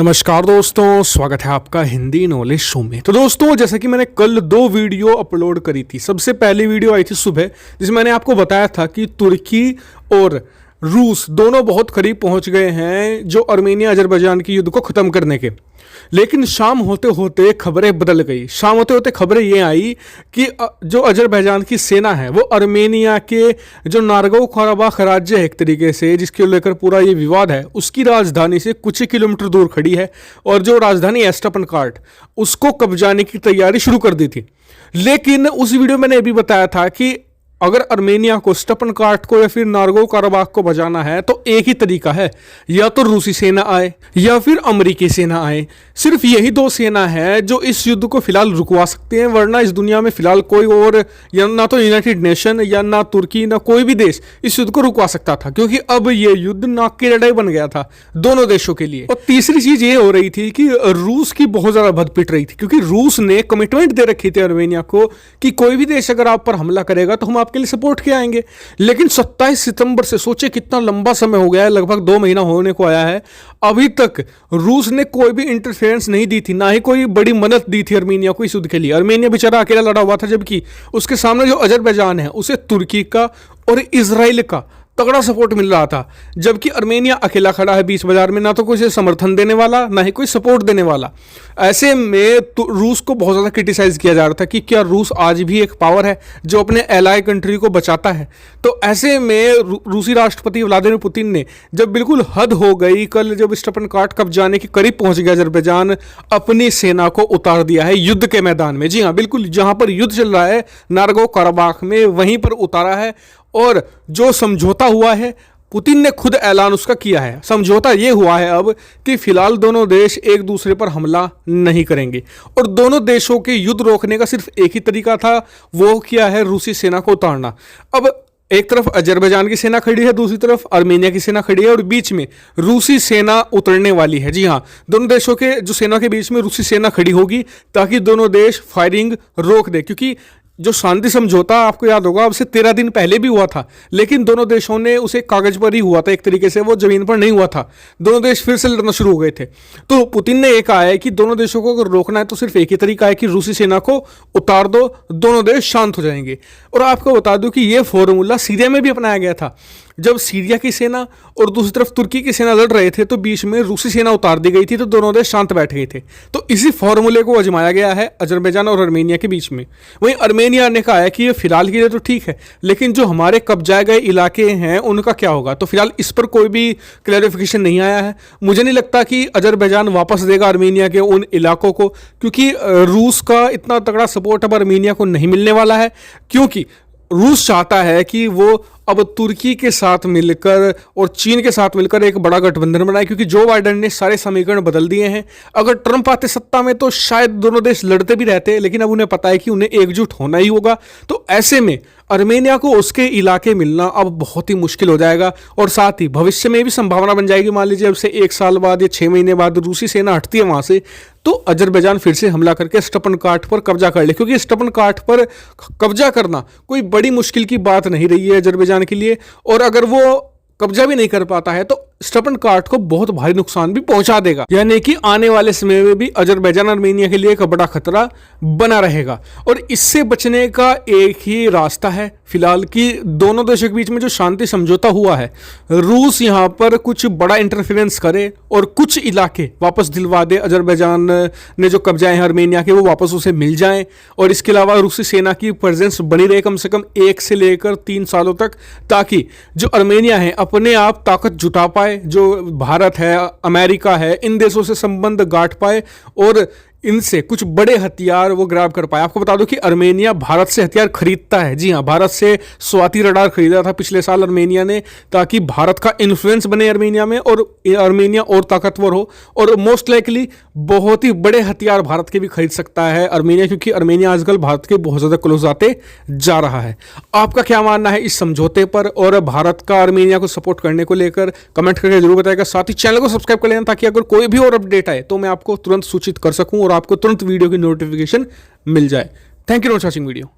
नमस्कार दोस्तों, स्वागत है आपका हिंदी नॉलेज शो में। तो दोस्तों, जैसा कि मैंने कल 2 वीडियो अपलोड करी थी। सबसे पहली वीडियो आई थी सुबह, जिसमें मैंने आपको बताया था कि तुर्की और रूस दोनों बहुत करीब पहुंच गए हैं जो अर्मेनिया अजरबैजान की युद्ध को ख़त्म करने के। लेकिन शाम होते होते खबरें बदल गई। शाम होते होते खबरें ये आई कि जो अजरबैजान की सेना है वो अर्मेनिया के जो नारगो कराबाख राज्य है एक तरीके से, जिसके लेकर पूरा ये विवाद है, उसकी राजधानी से कुछ ही किलोमीटर दूर खड़ी है और जो राजधानी है स्टेपनकार्ट, उसको कब्जाने की तैयारी शुरू कर दी थी। लेकिन उस वीडियो में मैंने ये भी बताया था कि अगर अर्मेनिया को स्टेपनकार्ट को या फिर नारगो कराबाख को बचाना है तो एक ही तरीका है, या तो रूसी सेना आए या फिर अमेरिकी सेना आए। सिर्फ यही 2 सेना है जो इस युद्ध को फिलहाल रुकवा सकते हैं, वरना इस दुनिया में फिलहाल कोई और, या ना तो यूनाइटेड नेशन या ना तुर्की ना कोई भी देश इस युद्ध को रुकवा सकता था, क्योंकि अब ये युद्ध नाक की लड़ाई बन गया था दोनों देशों के लिए। और तीसरी चीज ये हो रही थी कि रूस की बहुत ज्यादा भद पिट रही थी, क्योंकि रूस ने कमिटमेंट दे रखी थी अर्मेनिया को कि कोई भी देश अगर आप पर हमला करेगा तो हम के लिए सपोर्ट के आएंगे। लेकिन 27 सितंबर से, सोचे कितना लंबा समय हो गया है, लगभग 2 महीना होने को आया है, अभी तक रूस ने कोई भी इंटरफेरेंस नहीं दी थी, ना ही कोई बड़ी मदद दी थी अर्मेनिया को इस युद्ध के लिए। अर्मेनिया बेचारा अकेला लड़ा हुआ था, जबकि उसके सामने जो अजरबैजान है उसे तुर्की का और इजराइल का तगड़ा सपोर्ट मिल रहा था, जबकि अर्मेनिया अकेला खड़ा है बीच बाजार में, ना तो कोई समर्थन देने वाला ना ही कोई सपोर्ट देने वाला। ऐसे में तो रूस को बहुत ज़्यादा क्रिटिसाइज किया जा रहा था कि क्या रूस आज भी एक पावर है जो अपने एलाय कंट्री को बचाता है। तो ऐसे में रूसी राष्ट्रपति व्लादिमीर पुतिन ने जब बिल्कुल हद हो गई, कल जब स्टेपनकार्ट कब्जाने के करीब पहुंच गया अजरबैजान, अपनी सेना को उतार दिया है युद्ध के मैदान में। जी हाँ, बिल्कुल जहां पर युद्ध चल रहा है नारगो कराबाख में, वहीं पर उतारा है। और जो समझौता हुआ है, पुतिन ने खुद ऐलान उसका किया है। समझौता ये हुआ है अब कि फिलहाल दोनों देश एक दूसरे पर हमला नहीं करेंगे, और दोनों देशों के युद्ध रोकने का सिर्फ एक ही तरीका था, वो किया है रूसी सेना को उतारना। अब एक तरफ अजरबैजान की सेना खड़ी है, दूसरी तरफ अर्मेनिया की सेना खड़ी है, और बीच में रूसी सेना उतरने वाली है। जी हाँ, दोनों देशों के जो सेना के बीच में रूसी सेना खड़ी होगी ताकि दोनों देश फायरिंग रोक दे। क्योंकि जो शांति समझौता आपको याद होगा अब से 13 दिन पहले भी हुआ था, लेकिन दोनों देशों ने उसे कागज पर ही हुआ था, एक तरीके से वो जमीन पर नहीं हुआ था। दोनों देश फिर से लड़ना शुरू हो गए थे। तो पुतिन ने ये कहा है कि दोनों देशों को अगर रोकना है तो सिर्फ एक ही तरीका है कि रूसी सेना को उतार दो, दोनों देश शांत हो जाएंगे। और आपको बता दूं कि यह फॉर्मूला सीरिया में भी अपनाया गया था। जब सीरिया की सेना और दूसरी तरफ तुर्की की सेना लड़ रहे थे तो बीच में रूसी सेना उतार दी गई थी, तो दोनों देश शांत बैठ गए थे। तो इसी फॉर्मूले को आजमाया गया है अजरबैजान और अर्मेनिया के बीच में। वहीं अर्मेनिया ने कहा है कि ये फिलहाल के लिए तो ठीक है, लेकिन जो हमारे कब्जाए गए इलाके हैं उनका क्या होगा। तो फिलहाल इस पर कोई भी क्लैरिफिकेशन नहीं आया है। मुझे नहीं लगता कि अजरबैजान वापस देगा अर्मेनिया के उन इलाकों को, क्योंकि रूस का इतना तगड़ा सपोर्ट अब अर्मेनिया को नहीं मिलने वाला है। क्योंकि रूस चाहता है कि वो अब तुर्की के साथ मिलकर और चीन के साथ मिलकर एक बड़ा गठबंधन बनाए, क्योंकि जो बाइडेन ने सारे समीकरण बदल दिए हैं। अगर ट्रंप आते सत्ता में तो शायद दोनों देश लड़ते भी रहते, लेकिन अब उन्हें पता है कि उन्हें एकजुट होना ही होगा। तो ऐसे में अर्मेनिया को उसके इलाके मिलना अब बहुत ही मुश्किल हो जाएगा, और साथ ही भविष्य में भी संभावना बन जाएगी। मान लीजिए अब से 1 साल बाद या 6 महीने बाद रूसी सेना हटती है वहां से, तो अजरबैजान फिर से हमला करके स्टेपनकार्ट पर कब्जा कर ले, क्योंकि स्टेपनकार्ट पर कब्जा करना कोई बड़ी मुश्किल की बात नहीं रही है अजरबैजान के लिए। और अगर वो कब्जा भी नहीं कर पाता है तो स्टेपनकार्ट को बहुत भारी नुकसान भी पहुंचा देगा, यानी कि आने वाले समय में भी अजरबैजान अर्मेनिया के लिए एक बड़ा खतरा बना रहेगा। और इससे बचने का एक ही रास्ता है फिलहाल, कि दोनों देशों के बीच में जो शांति समझौता हुआ है, रूस यहां पर कुछ बड़ा इंटरफेरेंस करे और कुछ इलाके वापस दिलवा दे। अजरबैजान ने जो कब्जाए हैं अर्मेनिया के, वो वापस उसे मिल जाएं, और इसके अलावा रूसी सेना की प्रेजेंस बनी रहे कम से कम 1 से लेकर 3 सालों तक, ताकि जो अर्मेनिया है अपने आप ताकत जुटा पाए, जो भारत है, अमेरिका है, इन देशों से संबंध गांठ पाए और इनसे कुछ बड़े हथियार वो ग्रैब कर पाए। आपको बता दो कि अर्मेनिया भारत से हथियार खरीदता है। जी हाँ, भारत से स्वाति रडार खरीदा था पिछले साल अर्मेनिया ने, ताकि भारत का इन्फ्लुएंस बने अर्मेनिया में और अर्मेनिया और ताकतवर हो। और मोस्ट लाइकली बहुत ही बड़े हथियार भारत के भी खरीद सकता है अर्मेनिया, क्योंकि अर्मेनिया आजकल भारत के बहुत ज़्यादा क्लोज आते जा रहा है। आपका क्या मानना है इस समझौते पर और भारत का अर्मेनिया को सपोर्ट करने को लेकर? कमेंट करके जरूर बताएगा। साथ ही चैनल को सब्सक्राइब कर लेना, ताकि अगर कोई भी और अपडेट आए तो मैं आपको तुरंत सूचित कर सकूं और आपको तुरंत वीडियो की नोटिफिकेशन मिल जाए। Thank you for watching video.